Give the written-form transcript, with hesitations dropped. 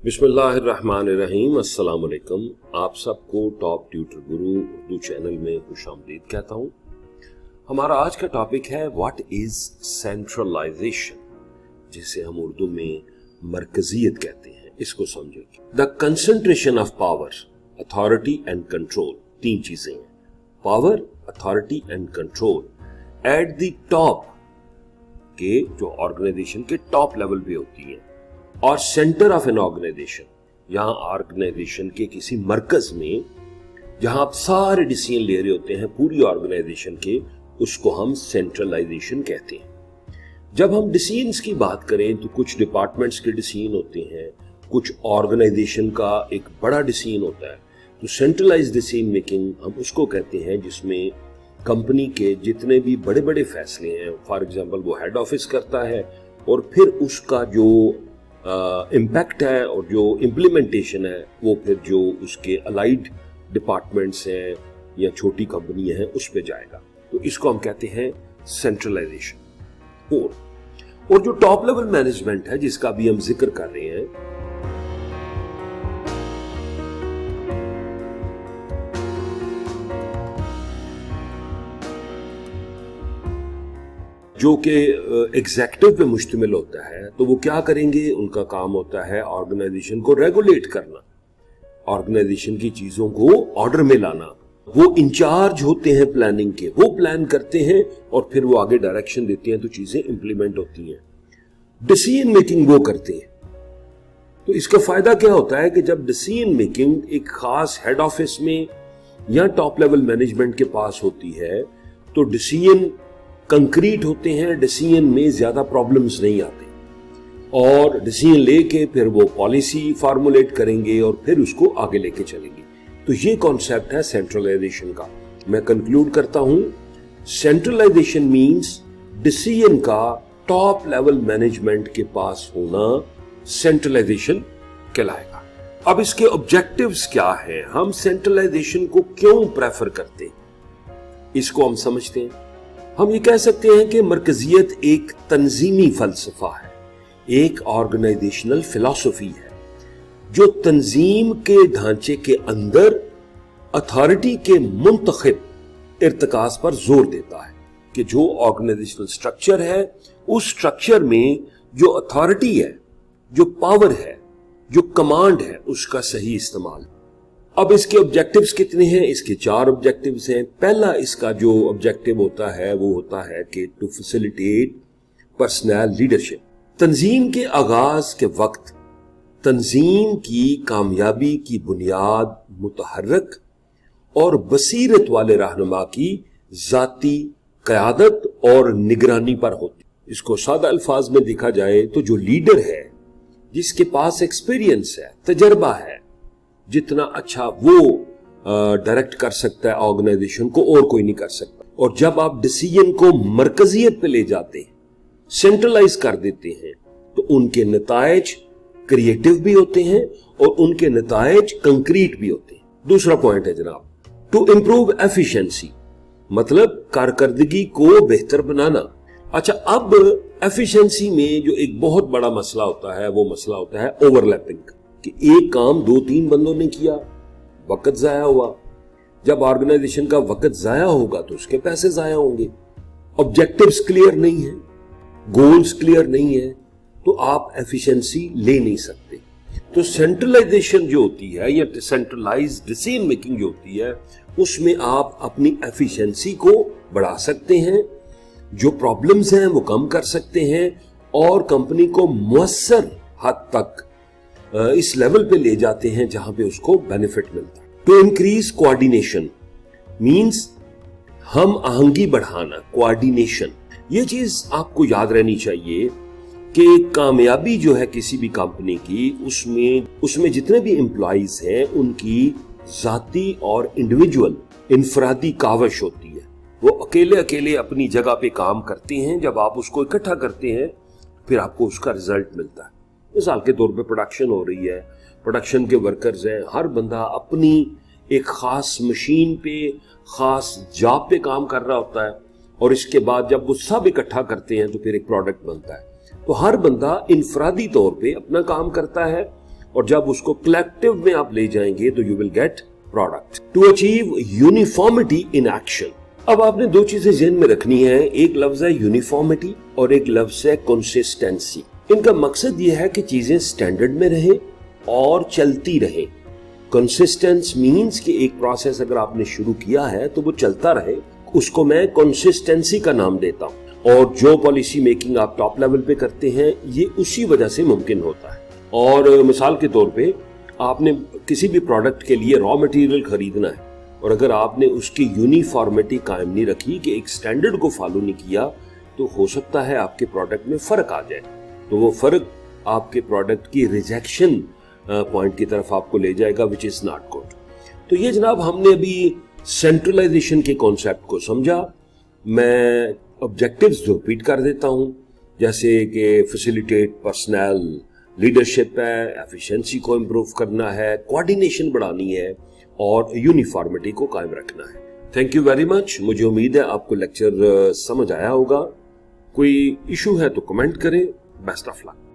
बिस्मिल्लाहिर्रहमानिर्रहीम। अस्सलाम वालेकुम। आप सबको टॉप ट्यूटर गुरु उर्दू चैनल में खुशामदीद कहता हूँ। हमारा आज का टॉपिक है व्हाट इज सेंट्रलाइजेशन, जिसे हम उर्दू में मरकजियत कहते हैं। इसको समझेंगे। The concentration of power, authority and control, तीन चीजें हैं, power, authority and control at the top के, जो ऑर्गेनाइजेशन के टॉप लेवल पे होती है, और सेंटर ऑफ एन ऑर्गेनाइजेशन, यहां ऑर्गेनाइजेशन के किसी मरकज में जहां आप सारे डिसीजन ले रहे होते हैं पूरी ऑर्गेनाइजेशन के, उसको हम सेंट्रलाइजेशन कहते हैं। जब हम डिसीजंस की बात करें तो कुछ डिपार्टमेंट्स के डिसीजन होते हैं, कुछ ऑर्गेनाइजेशन का एक बड़ा डिसीजन होता है। तो सेंट्रलाइज्ड डिसीजन मेकिंग हम उसको कहते हैं जिसमें कंपनी के जितने भी बड़े बड़े फैसले हैं, फॉर एग्जांपल वो हेड ऑफिस करता है, और फिर उसका जो इम्पैक्ट है और जो इम्प्लीमेंटेशन है वो फिर जो उसके अलाइड डिपार्टमेंट्स हैं या छोटी कंपनियां हैं उस पे जाएगा। तो इसको हम कहते हैं सेंट्रलाइजेशन। और जो टॉप लेवल मैनेजमेंट है जिसका भी हम जिक्र कर रहे हैं, जो कि एग्जेक्टिव पे मुश्तमिल होता है, तो वो क्या करेंगे, उनका काम होता है ऑर्गेनाइजेशन को रेगुलेट करना, ऑर्गेनाइजेशन की चीजों को ऑर्डर में लाना। वो इंचार्ज होते हैं प्लानिंग के, वो प्लान करते हैं और फिर वो आगे डायरेक्शन देते हैं, तो चीजें इंप्लीमेंट होती हैं। डिसीजन मेकिंग वो करते हैं। तो इसका फायदा क्या होता है कि जब डिसीजन मेकिंग एक खास हेड ऑफिस में या टॉप लेवल मैनेजमेंट के पास होती है तो डिसीजन कंक्रीट होते हैं, डिसीजन में ज्यादा प्रॉब्लम्स नहीं आते, और डिसीजन लेके फिर वो पॉलिसी फार्मुलेट करेंगे और फिर उसको आगे लेके चलेंगे। तो ये कॉन्सेप्ट है सेंट्रलाइजेशन का। मैं कंक्लूड करता हूं, सेंट्रलाइजेशन मींस डिसीजन का टॉप लेवल मैनेजमेंट के पास होना सेंट्रलाइजेशन कहलाएगा। अब इसके ऑब्जेक्टिव्स क्या है, हम सेंट्रलाइजेशन को क्यों प्रेफर करते हैं, इसको हम समझते हैं। हम ये कह सकते हैं कि मरकजियत एक तंजीमी फलसफा है, एक ऑर्गेनाइजेशनल फिलॉसफी है जो तंजीम के ढांचे के अंदर अथॉरिटी के मुंतखब इर्तिकाज पर जोर देता है कि जो ऑर्गेनाइजेशनल स्ट्रक्चर है उस स्ट्रक्चर में जो अथॉरिटी है, जो पावर है, जो कमांड है, उसका सही इस्तेमाल। अब इसके ऑब्जेक्टिव्स कितने हैं? इसके 4 ऑब्जेक्टिव्स हैं। पहला इसका जो ऑब्जेक्टिव होता है वो होता है कि टू फैसिलिटेट पर्सनल लीडरशिप। तंजीम के आगाज के वक्त तंजीम की कामयाबी की बुनियाद मुतहर्रिक और बसीरत वाले रहनुमा की जाती क़यादत और निगरानी पर होती। इसको सादा अल्फाज में देखा जाए तो जो लीडर है, जिसके पास एक्सपीरियंस है, तजर्बा है, जितना अच्छा वो डायरेक्ट कर सकता है ऑर्गेनाइजेशन को, और कोई नहीं कर सकता। और जब आप डिसीजन को मरकजियत पे ले जाते हैं, सेंट्रलाइज कर देते हैं, तो उनके नतायज क्रिएटिव भी होते हैं और उनके नतायज कंक्रीट भी होते हैं। दूसरा पॉइंट है जनाब, टू इंप्रूव एफिशिएंसी, मतलब कारकर्दगी को बेहतर बनाना। अच्छा, अब एफिशिएंसी में जो एक बहुत बड़ा मसला होता है वो मसला होता है ओवरलैपिंग, कि एक काम 2-3 बंदों ने किया, वक्त जाया हुआ। जब ऑर्गेनाइजेशन का वक्त जाया होगा तो उसके पैसे जाया होंगे। ऑब्जेक्टिव्स क्लियर नहीं है, गोल्स क्लियर नहीं है, तो आप एफिशिएंसी ले नहीं सकते। तो सेंट्रलाइजेशन जो होती है या सेंट्रलाइज्ड डिसीजन मेकिंग जो होती है, उसमें आप अपनी एफिशिएंसी को बढ़ा सकते हैं, जो प्रॉब्लम्स हैं वो कम कर सकते हैं, और कंपनी को मुअस्सर हद तक इस लेवल पे ले जाते हैं जहां पे उसको बेनिफिट मिलता है। टू इंक्रीज कोऑर्डिनेशन मींस हम आहंगी बढ़ाना, कोऑर्डिनेशन। ये चीज आपको याद रहनी चाहिए कि कामयाबी जो है किसी भी कंपनी की, उसमें जितने भी एम्प्लॉइज हैं उनकी जाती और इंडिविजुअल इनफरादी काविश होती है। वो अकेले अकेले अपनी जगह पे काम करते हैं। जब आप उसको इकट्ठा करते हैं फिर आपको उसका रिजल्ट मिलता है। मिसाल के तौर पे प्रोडक्शन हो रही है, प्रोडक्शन के वर्कर्स हैं, हर बंदा अपनी एक खास मशीन पे, खास जॉब पे काम कर रहा होता है, और इसके बाद जब वो सब इकट्ठा करते हैं तो फिर एक प्रोडक्ट बनता है। तो हर बंदा इनफरादी तौर पे अपना काम करता है और जब उसको कलेक्टिव में आप ले जाएंगे तो you will get product. To achieve uniformity in action. अब आपने दो चीजें ज़हन में रखनी है, एक लफ्ज है यूनिफॉर्मिटी और एक लफ्ज है कंसिस्टेंसी। इनका मकसद यह है कि चीजें स्टैंडर्ड में रहे और चलती रहे। कंसिस्टेंस मीन्स कि एक प्रोसेस अगर आपने शुरू किया है तो वो चलता रहे, उसको मैं कंसिस्टेंसी का नाम देता हूं। और जो पॉलिसी मेकिंग आप टॉप लेवल पे करते हैं ये उसी वजह से मुमकिन होता है। और मिसाल के तौर पे आपने किसी भी प्रोडक्ट के लिए रॉ मटेरियल खरीदना है और अगर आपने उसकी यूनिफॉर्मिटी कायम नहीं रखी कि एक स्टैंडर्ड को फॉलो नहीं किया तो हो सकता है आपके प्रोडक्ट में फर्क आ जाए, तो वो फर्क आपके प्रोडक्ट की रिजेक्शन पॉइंट की तरफ आपको ले जाएगा, विच इज नॉट गुड। तो ये जनाब हमने अभी सेंट्रलाइजेशन के कॉन्सेप्ट को समझा। मैं ऑब्जेक्टिव्स रिपीट कर देता हूं, जैसे कि फैसिलिटेट पर्सनल लीडरशिप है, एफिशिएंसी को इम्प्रूव करना है, कोऑर्डिनेशन बढ़ानी है और यूनिफॉर्मिटी को कायम रखना है। Thank you very much. मुझे उम्मीद है आपको लेक्चर समझ आया होगा। कोई इशू है तो कमेंट करें। Best of luck.